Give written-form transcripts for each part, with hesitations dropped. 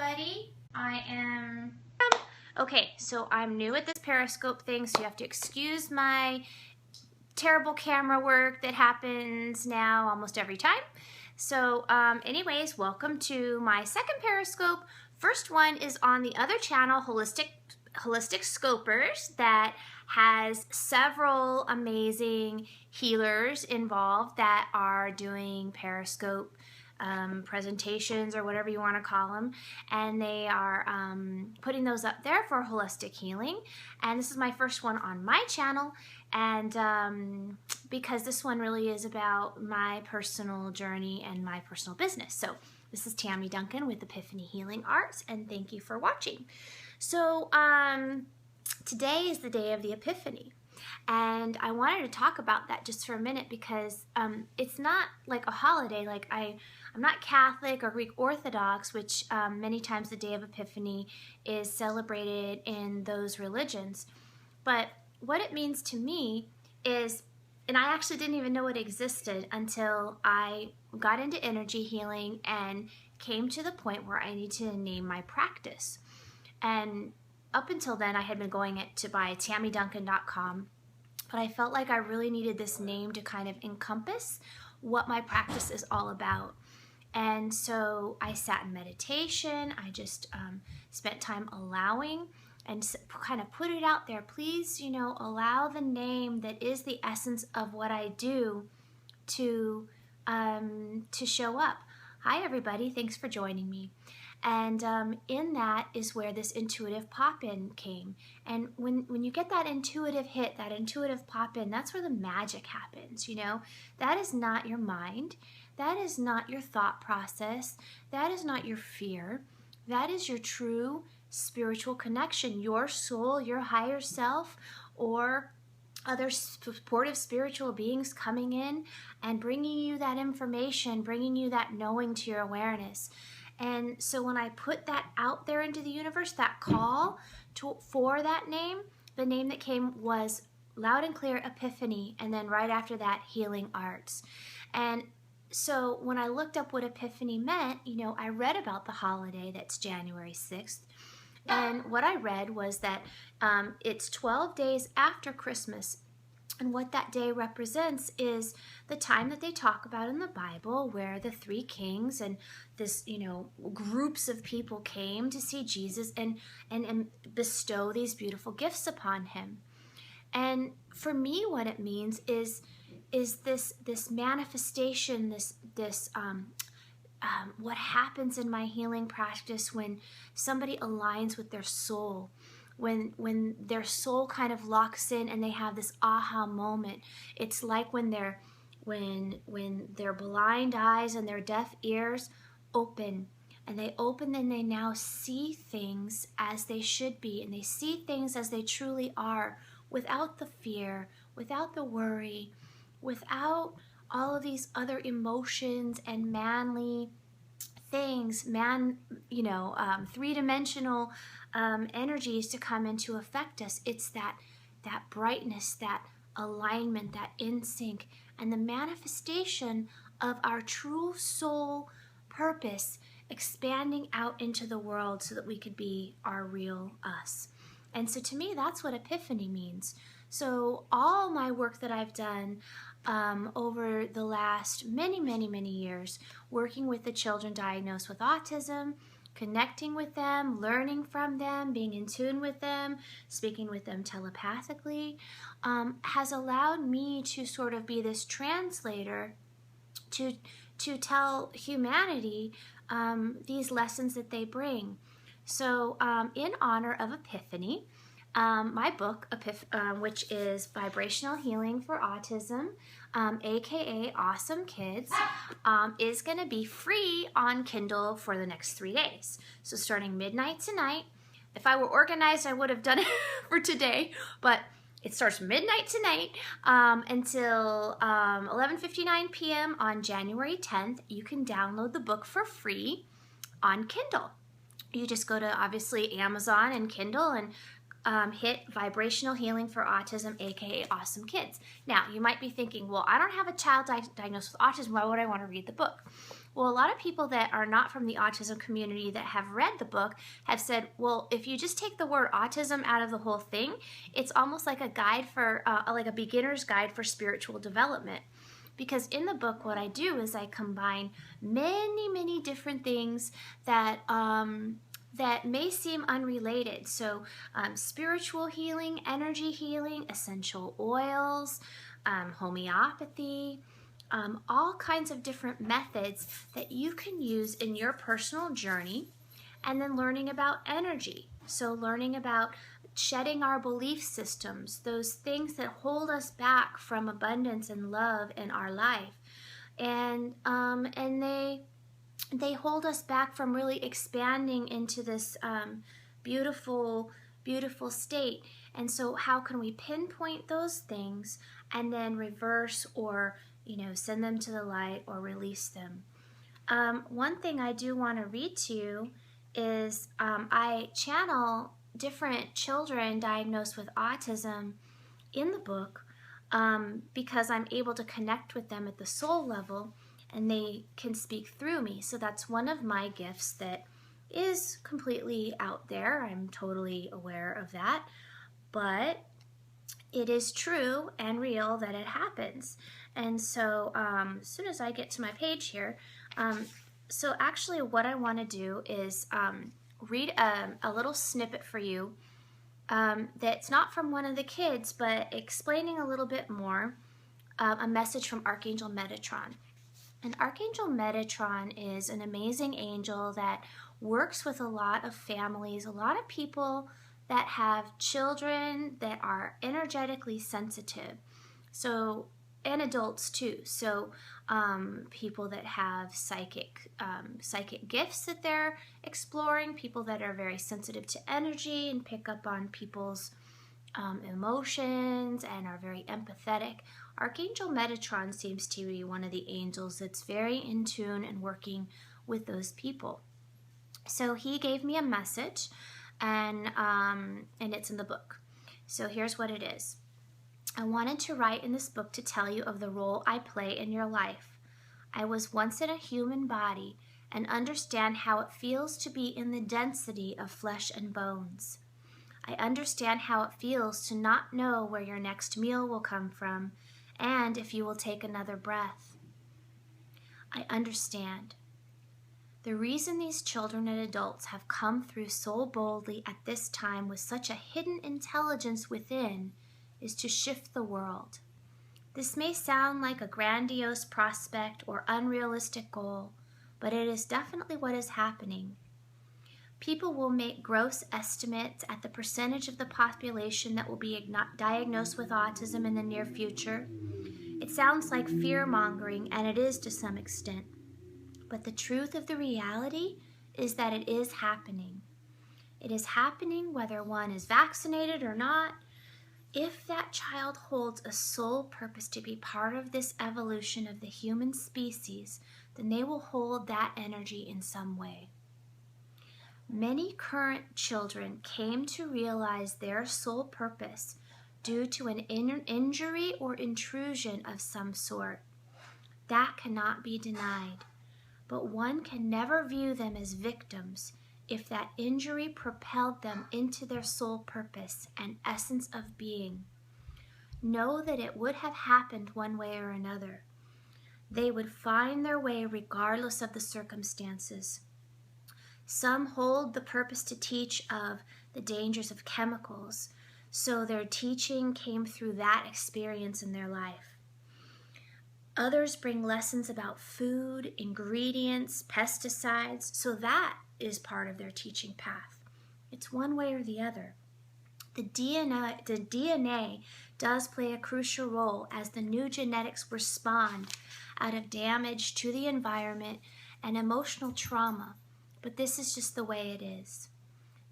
everybody. Okay, so I'm new at this Periscope thing, so you have to excuse my terrible camera work that happens now almost every time. So anyways, welcome to my second Periscope. First one is on the other channel, Holistic Scopers, that has several amazing healers involved that are doing Periscope presentations or whatever you want to call them, and they are putting those up there for holistic healing. And this is my first one on my channel, and because this one really is about my personal journey and my personal business. So this is Tami Duncan with Epiphany Healing Arts, and thank you for watching. So today is the day of the Epiphany, and I wanted to talk about that just for a minute because it's not like a holiday. Like I'm not Catholic or Greek Orthodox, which many times the day of Epiphany is celebrated in those religions. But what it means to me is, and I actually didn't even know it existed until I got into energy healing and came to the point where I need to name my practice. And up until then, I had been going to buy TamiDuncan.com, but I felt like I really needed this name to kind of encompass what my practice is all about. And so I sat in meditation. I just spent time allowing and kind of put it out there. Please, you know, allow the name that is the essence of what I do to show up. Hi, everybody. Thanks for joining me. And in that is where this intuitive pop-in came. And when you get that intuitive hit, that intuitive pop-in, that's where the magic happens, you know? That is not your mind. That is not your thought process. That is not your fear. That is your true spiritual connection, your soul, your higher self, or other supportive spiritual beings coming in and bringing you that information, bringing you that knowing to your awareness. And so when I put that out there into the universe, that call for that name, the name that came was loud and clear Epiphany, and then right after that, Healing Arts. And so when I looked up what Epiphany meant, you know, I read about the holiday that's January 6th. And what I read was that it's 12 days after Christmas. And what that day represents is the time that they talk about in the Bible where the three kings and this, you know, groups of people came to see Jesus and bestow these beautiful gifts upon him. And for me, what it means is this manifestation, what happens in my healing practice when somebody aligns with their soul, when their soul kind of locks in and they have this aha moment. It's like when their blind eyes and their deaf ears open, and they open, and they now see things as they should be, and they see things as they truly are, without the fear, without the worry, without all of these other emotions and manly things, three-dimensional energies to come in to affect us. It's that brightness, that alignment, that in sync, and the manifestation of our true soul purpose expanding out into the world so that we could be our real us. And so to me, that's what Epiphany means. So all my work that I've done over the last many years, working with the children diagnosed with autism, connecting with them, learning from them, being in tune with them, speaking with them telepathically, has allowed me to sort of be this translator to tell humanity these lessons that they bring. So in honor of Epiphany, my book, which is Vibrational Healing for Autism, aka Awesome Kids, is going to be free on Kindle for the next 3 days. So starting midnight tonight. If I were organized, I would have done it for today, but it starts midnight tonight until 11:59 p.m. on January 10th. You can download the book for free on Kindle. You just go to, obviously, Amazon and Kindle and hit Vibrational Healing for Autism, aka Awesome Kids. Now, you might be thinking, well, I don't have a child diagnosed with autism. Why would I want to read the book? Well, a lot of people that are not from the autism community that have read the book have said, well, if you just take the word autism out of the whole thing, it's almost like a guide for, like a beginner's guide for spiritual development. Because in the book, what I do is I combine many, many different things that that may seem unrelated. So spiritual healing, energy healing, essential oils, homeopathy, all kinds of different methods that you can use in your personal journey, and then learning about energy. So learning about shedding our belief systems, those things that hold us back from abundance and love in our life. And they hold us back from really expanding into this beautiful, beautiful state. And so how can we pinpoint those things and then reverse or, send them to the light or release them? One thing I do want to read to you is I channel different children diagnosed with autism in the book because I'm able to connect with them at the soul level and they can speak through me. So that's one of my gifts that is completely out there. I'm totally aware of that. But it is true and real that it happens. And so as soon as I get to my page here, so actually what I want to do is read a little snippet for you that's not from one of the kids, but explaining a little bit more, a message from Archangel Metatron. And Archangel Metatron is an amazing angel that works with a lot of families, a lot of people that have children that are energetically sensitive. So, and adults too. So people that have psychic gifts that they're exploring, people that are very sensitive to energy and pick up on people's emotions and are very empathetic. Archangel Metatron seems to be one of the angels that's very in tune and working with those people. So he gave me a message, and it's in the book. So here's what it is. I wanted to write in this book to tell you of the role I play in your life. I was once in a human body and understand how it feels to be in the density of flesh and bones. I understand how it feels to not know where your next meal will come from and if you will take another breath. I understand. The reason these children and adults have come through so boldly at this time with such a hidden intelligence within is to shift the world. This may sound like a grandiose prospect or unrealistic goal, but it is definitely what is happening. People will make gross estimates at the percentage of the population that will be diagnosed with autism in the near future. It sounds like fear-mongering, and it is to some extent. But the truth of the reality is that it is happening. It is happening whether one is vaccinated or not. If that child holds a soul purpose to be part of this evolution of the human species, then they will hold that energy in some way. Many current children came to realize their soul purpose due to an injury or intrusion of some sort. That cannot be denied, but one can never view them as victims if that injury propelled them into their soul purpose and essence of being. Know that it would have happened one way or another. They would find their way regardless of the circumstances. Some hold the purpose to teach of the dangers of chemicals, so their teaching came through that experience in their life. Others bring lessons about food, ingredients, pesticides, so that is part of their teaching path. It's one way or the other. The DNA does play a crucial role as the new genetics respond out of damage to the environment and emotional trauma, but this is just the way it is.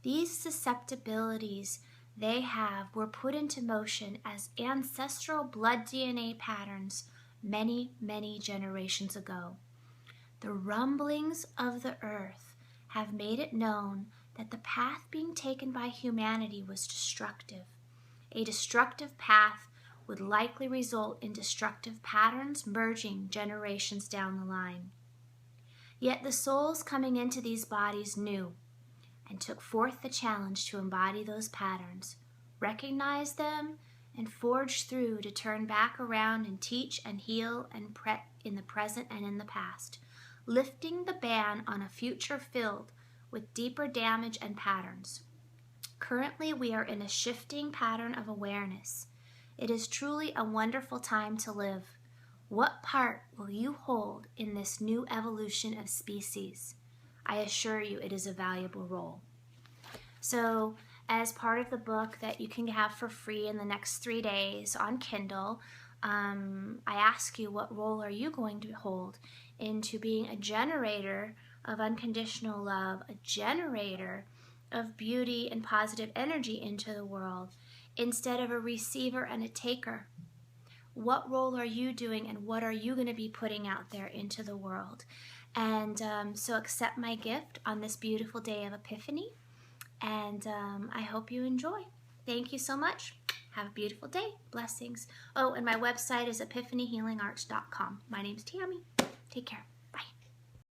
These susceptibilities they have were put into motion as ancestral blood DNA patterns many, many generations ago. The rumblings of the earth have made it known that the path being taken by humanity was destructive. A destructive path would likely result in destructive patterns merging generations down the line. Yet the souls coming into these bodies knew and took forth the challenge to embody those patterns, recognize them, and forge through to turn back around and teach and heal and in the present and in the past, lifting the ban on a future filled with deeper damage and patterns. Currently, we are in a shifting pattern of awareness. It is truly a wonderful time to live. What part will you hold in this new evolution of species? I assure you it is a valuable role. So, as part of the book that you can have for free in the next 3 days on Kindle, I ask you, what role are you going to hold into being a generator of unconditional love, a generator of beauty and positive energy into the world, instead of a receiver and a taker? What role are you doing, and what are you going to be putting out there into the world? And so accept my gift on this beautiful day of Epiphany, and I hope you enjoy. Thank you so much. Have a beautiful day. Blessings. Oh, and my website is epiphanyhealingarts.com. My name's Tami. Take care.